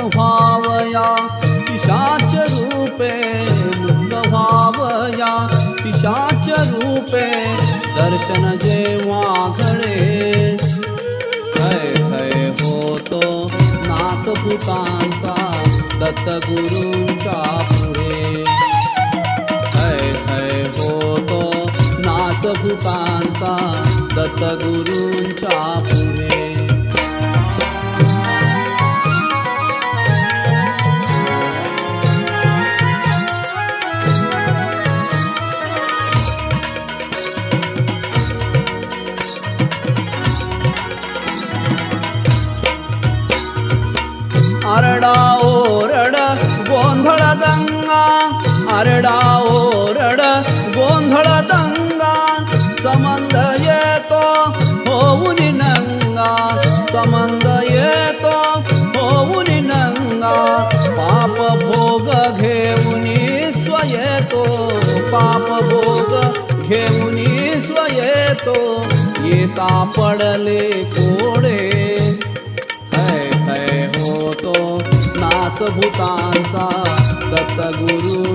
व्हावया पिशाच रूपे, मुक्त व्हावया पिशाच रूपे, दर्शन जेव्हा घडे थय थय होतो नाच भूतांचा दत्तगुरूंच्या पुढे, थय थय होतो नाच भूतांचा दत्तगुरूंच्या पुढे. आरडा ओरड गोंधळ दंगा, आरडा ओरड गोंधळ दंगा, संबंध येतो होऊन नंगा, संबंध येतो होऊन नंगा, पाप भोग घेऊन स्वयेतो, पाप भोग घेऊन स्वयेतो, येता पडले कोडे थय थय होतो नाच भूतांचा दत्तगुरू